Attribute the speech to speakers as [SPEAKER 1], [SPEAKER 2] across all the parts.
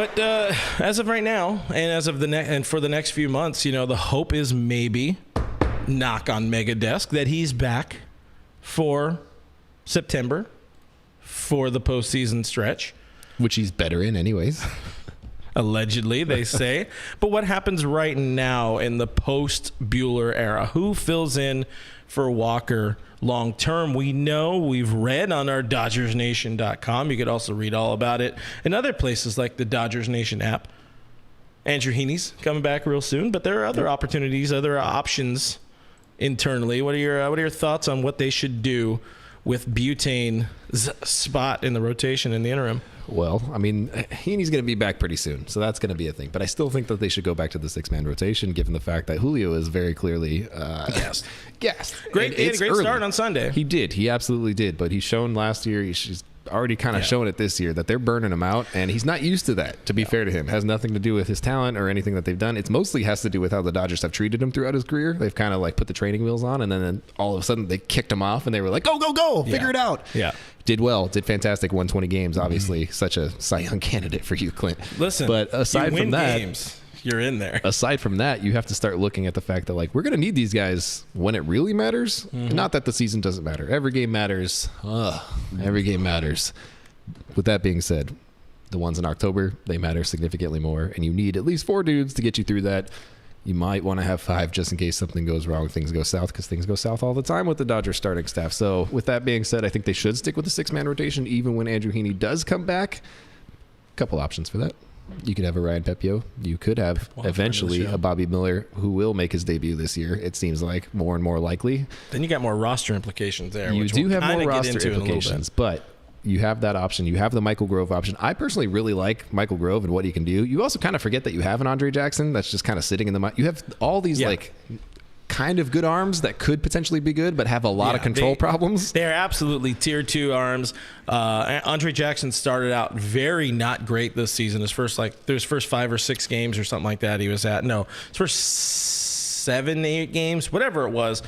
[SPEAKER 1] But as of right now, and as of and for the next few months, the hope is maybe, knock on mega desk, that he's back for September for the postseason stretch,
[SPEAKER 2] which he's better in, anyways.
[SPEAKER 1] Allegedly, they say. But what happens right now in the post-Buehler era? Who fills in for Walker long term? We know, we've read on our DodgersNation.com. You could also read all about it in other places like the Dodgers Nation app. Andrew Heaney's coming back real soon, but there are other opportunities, other options internally. What are your thoughts on what they should do with Butane's spot in the rotation in the interim?
[SPEAKER 2] Well, I mean, Heaney's going to be back pretty soon, so that's going to be a thing. But I still think that they should go back to the six-man rotation, given the fact that Julio is very clearly gassed.
[SPEAKER 1] He had a great start on Sunday.
[SPEAKER 2] He did. He absolutely did. But he's shown last year, he's already kind of shown it this year, that they're burning him out, and he's not used to that, to be fair to him. It has nothing to do with his talent or anything that they've done. It mostly has to do with how the Dodgers have treated him throughout his career. They've kind of like put the training wheels on, and then all of a sudden they kicked him off, and they were like, go, figure it out.
[SPEAKER 1] Yeah.
[SPEAKER 2] Did well, did fantastic, won 20 games, obviously. Such a Cy Young candidate for you, Clint.
[SPEAKER 1] Listen,
[SPEAKER 2] but aside from that,
[SPEAKER 1] games, you're in there.
[SPEAKER 2] Aside from that, you have to start looking at the fact that, like, we're going to need these guys when it really matters. Not that the season doesn't matter. Every game matters. Every game matters. With that being said, the ones in October, they matter significantly more, and you need at least 4 dudes to get you through that. You might want to have 5 just in case something goes wrong, things go south, because things go south all the time with the Dodgers starting staff. So with that being said, I think they should stick with the 6-man rotation even when Andrew Heaney does come back. A couple options for that. You could have a Ryan Pepio. You could have eventually a Bobby Miller, who will make his debut this year. It seems like more and more likely.
[SPEAKER 1] Then you got more roster implications there.
[SPEAKER 2] You do have more roster implications, but you have that option. You have the Michael Grove option. I personally really like Michael Grove and what he can do. You also kind of forget that you have an Andre Jackson that's just kind of sitting in the mind. You have all these like kind of good arms that could potentially be good, but have a lot of control problems.
[SPEAKER 1] They're absolutely tier 2 arms. Andre Jackson started out very not great this season. His first 5 or 6 games or something like that he was at. No, his first 7, 8 games, whatever it was.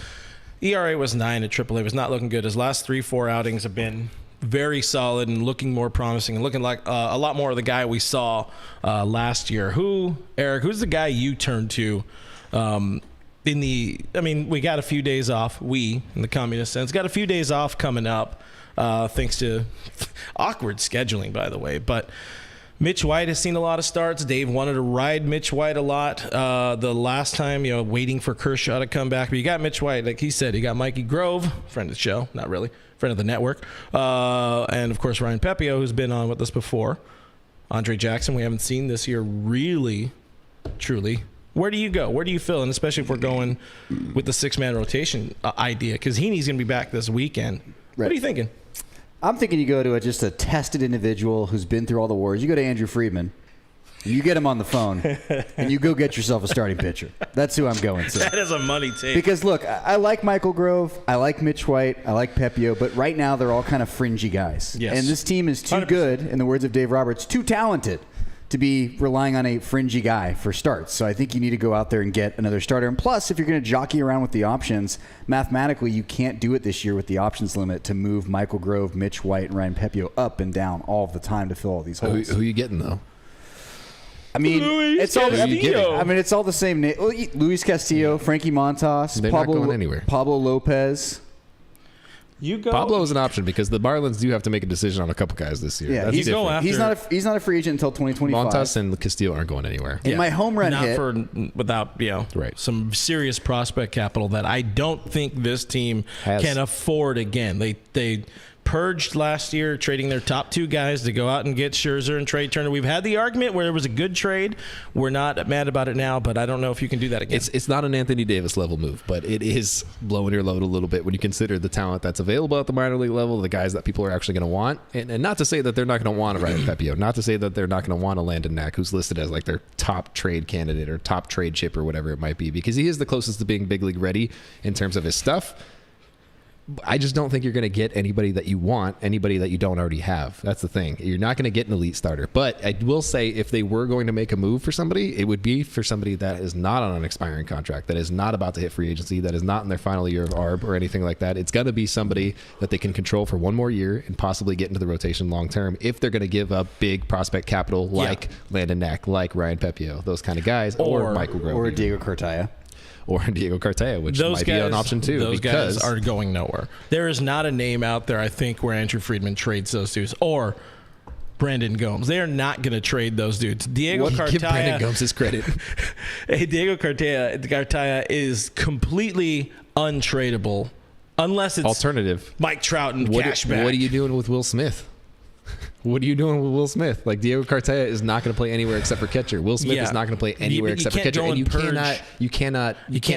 [SPEAKER 1] ERA was 9 at AAA. It was not looking good. His last 3-4 outings have been very solid and looking more promising and looking like a lot more of the guy we saw last year. Eric, who's the guy you turn to we got a few days off. We, in the communist sense, got a few days off coming up thanks to awkward scheduling, by the way. But Mitch White has seen a lot of starts. Dave wanted to ride Mitch White a lot the last time, waiting for Kershaw to come back. But you got Mitch White, like he said. You got Mikey Grove, friend of the show, not really, friend of the network. And, of course, Ryan Pepio, who's been on with us before. Andre Jackson, we haven't seen this year really, truly. Where do you go? Where do you fill? And especially if we're going with the 6-man rotation idea, because Heaney's going to be back this weekend. Right. What are you thinking?
[SPEAKER 3] I'm thinking you go to just a tested individual who's been through all the wars. You go to Andrew Friedman, you get him on the phone, and you go get yourself a starting pitcher. That's who I'm going to.
[SPEAKER 1] That is a money take.
[SPEAKER 3] Because, look, I like Michael Grove. I like Mitch White. I like Pepio. But right now, they're all kind of fringy guys.
[SPEAKER 1] Yes.
[SPEAKER 3] And this team is too
[SPEAKER 1] 100%.
[SPEAKER 3] good, in the words of Dave Roberts, too talented to be relying on a fringy guy for starts. So I think you need to go out there and get another starter. And plus, if you're going to jockey around with the options, mathematically, you can't do it this year with the options limit to move Michael Grove, Mitch White, and Ryan Pepio up and down all of the time to fill all these holes.
[SPEAKER 2] Who are you getting, though?
[SPEAKER 3] I mean, it's all the same name. Luis Castillo, Frankie Montas,
[SPEAKER 2] They're not going anywhere.
[SPEAKER 3] Pablo Lopez.
[SPEAKER 1] You go.
[SPEAKER 2] Pablo is an option because the Marlins do have to make a decision on a couple guys this year.
[SPEAKER 3] Yeah,
[SPEAKER 2] That's
[SPEAKER 3] he's
[SPEAKER 2] different.
[SPEAKER 3] He's not a free agent until 2025.
[SPEAKER 2] Montas and Castillo aren't going anywhere.
[SPEAKER 3] In my home run hit,
[SPEAKER 1] without some serious prospect capital that I don't think this team can afford again. They purged last year, trading their top 2 guys to go out and get Scherzer and Trey Turner. We've had the argument where it was a good trade. We're not mad about it now, but I don't know if you can do that again.
[SPEAKER 2] It's not an Anthony Davis level move, but it is blowing your load a little bit when you consider the talent that's available at the minor league level, the guys that people are actually going to want. And not to say that they're not going to want a Ryan Pepio, not to say that they're not going to want a Landon Knack, who's listed as like their top trade candidate or top trade chip or whatever it might be, because he is the closest to being big league ready in terms of his stuff. I just don't think you're going to get anybody that you want, anybody that you don't already have. That's the thing. You're not going to get an elite starter. But I will say, if they were going to make a move for somebody, it would be for somebody that is not on an expiring contract, that is not about to hit free agency, that is not in their final year of ARB or anything like that. It's got to be somebody that they can control for one more year and possibly get into the rotation long term if they're going to give up big prospect capital like Landon Knack, like Ryan Pepio, those kind of guys, or Michael Grobe.
[SPEAKER 3] Or Diego Cartaya.
[SPEAKER 2] Or Diego Cartaya, which might be an option too.
[SPEAKER 1] Those guys are going nowhere. There is not a name out there, I think, where Andrew Friedman trades those dudes. Or Brandon Gomes. They are not going to trade those dudes. Diego Cartaya.
[SPEAKER 2] Give Brandon Gomes his credit.
[SPEAKER 1] Hey, Diego Cartaya is completely untradeable unless it's
[SPEAKER 2] alternative.
[SPEAKER 1] Mike Trout and cashback.
[SPEAKER 2] What are you doing with Will Smith? What are you doing with Will Smith? Like, Diego Cartaya is not going to play anywhere except for catcher. Will Smith is not going to play anywhere except for catcher. And you can't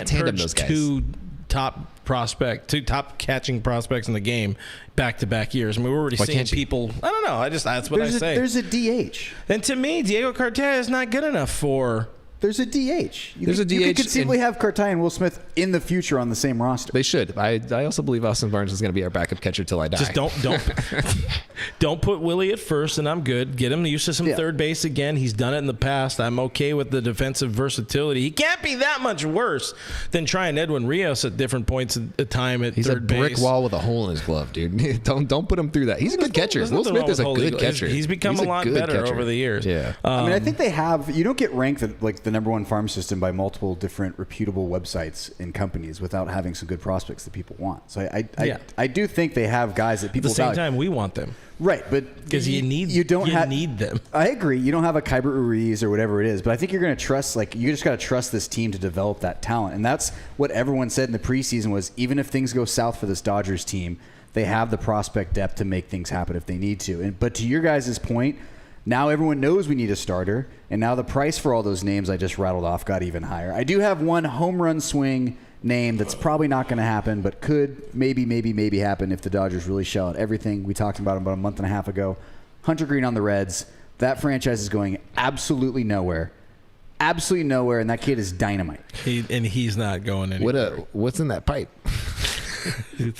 [SPEAKER 2] tandem those guys.
[SPEAKER 1] Two top catching prospects in the game back-to-back years. I mean, we're already seeing people. I don't know. That's what I say.
[SPEAKER 3] There's a DH.
[SPEAKER 1] And to me, Diego Cartaya is not good enough for.
[SPEAKER 3] There's a DH. You could conceivably have Cartaya and Will Smith in the future on the same roster.
[SPEAKER 2] They should. I also believe Austin Barnes is going to be our backup catcher till I die.
[SPEAKER 1] Just don't put Willie at first, and I'm good. Get him used to some third base again. He's done it in the past. I'm okay with the defensive versatility. He can't be that much worse than trying Edwin Rios at different points of time at third base.
[SPEAKER 2] He's a brick wall with a hole in his glove, dude. Don't put him through that. He's a good catcher. Will Smith is a good catcher.
[SPEAKER 1] He's become a lot better over the years.
[SPEAKER 2] Yeah.
[SPEAKER 3] I mean, I think they have. You don't get ranked like the number one farm system by multiple different reputable websites and companies without having some good prospects that people want. So I do think they have guys that people.
[SPEAKER 1] At the same time, we want them.
[SPEAKER 3] Right, but
[SPEAKER 1] because you need them.
[SPEAKER 3] I agree. You don't have a Kyber Ruiz or whatever it is, but I think you're going to trust. Like, you just got to trust this team to develop that talent, and that's what everyone said in the preseason was. Even if things go south for this Dodgers team, they have the prospect depth to make things happen if they need to. But to your guys' point, now everyone knows we need a starter, and now the price for all those names I just rattled off got even higher. I do have one home run swing name that's probably not going to happen, but could maybe happen if the Dodgers really shell out everything. We talked about him about a month and a half ago. Hunter Green on the Reds. That franchise is going absolutely nowhere. Absolutely nowhere, and that kid is dynamite.
[SPEAKER 1] He's not going anywhere.
[SPEAKER 2] What's in that pipe? you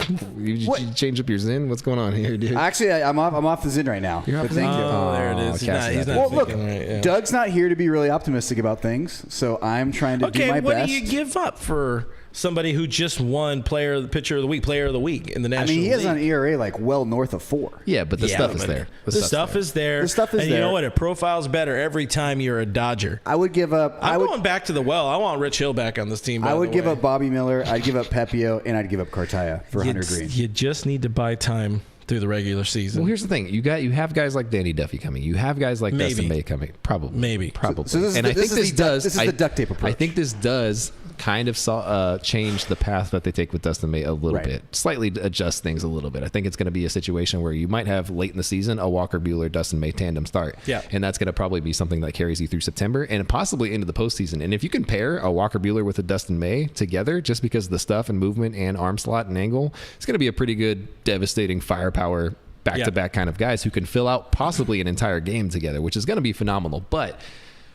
[SPEAKER 2] change up your Zin? What's going on here, dude?
[SPEAKER 3] Actually, I'm off the Zin right now.
[SPEAKER 2] You're off the
[SPEAKER 3] Thank
[SPEAKER 2] Zin?
[SPEAKER 3] you.
[SPEAKER 1] Oh, there it is. He's not
[SPEAKER 3] well, look,
[SPEAKER 1] right,
[SPEAKER 3] Doug's not here to be really optimistic about things, so I'm trying to do my best.
[SPEAKER 1] Okay, what do you give up for somebody who just won player of the week in the National League?
[SPEAKER 3] He has an ERA like well north of 4.
[SPEAKER 2] Yeah, but the stuff is there.
[SPEAKER 1] The stuff is there. And you know what? It profiles better every time you're a Dodger.
[SPEAKER 3] I would give up.
[SPEAKER 1] I'm going back to the well. I want Rich Hill back on this team.
[SPEAKER 3] I would give up Bobby Miller. I'd give up Pepio, and I'd give up Cartaya for Hunter Green.
[SPEAKER 1] You just need to buy time through the regular season.
[SPEAKER 2] Well, here's the thing: you have guys like Danny Duffy coming. You have guys like Dustin May coming. Probably.
[SPEAKER 3] So this is the duct tape approach.
[SPEAKER 2] I think this does kind of change the path that they take with Dustin May a little bit, slightly adjust things a little bit. I think it's going to be a situation where you might have late in the season a Walker Buehler Dustin May tandem start, and that's going to probably be something that carries you through September and possibly into the postseason. And if you can pair a Walker Buehler with a Dustin May together, just because of the stuff and movement and arm slot and angle, it's going to be a pretty good, devastating firepower back-to-back kind of guys who can fill out possibly an entire game together, which is going to be phenomenal. But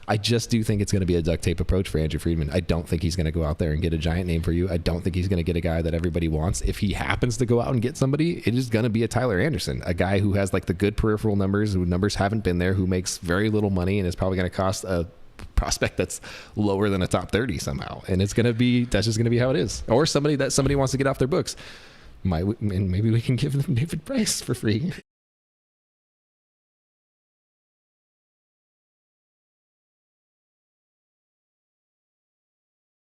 [SPEAKER 2] I just do think it's going to be a duct tape approach for Andrew Friedman. I don't think he's going to go out there and get a giant name for you. I don't think he's going to get a guy that everybody wants. If he happens to go out and get somebody, it is going to be a Tyler Anderson, a guy who has like the good peripheral numbers, whose numbers haven't been there, who makes very little money and is probably going to cost a prospect that's lower than a top 30 somehow. And that's just going to be how it is. Or somebody wants to get off their books. Maybe we can give them David Price for free.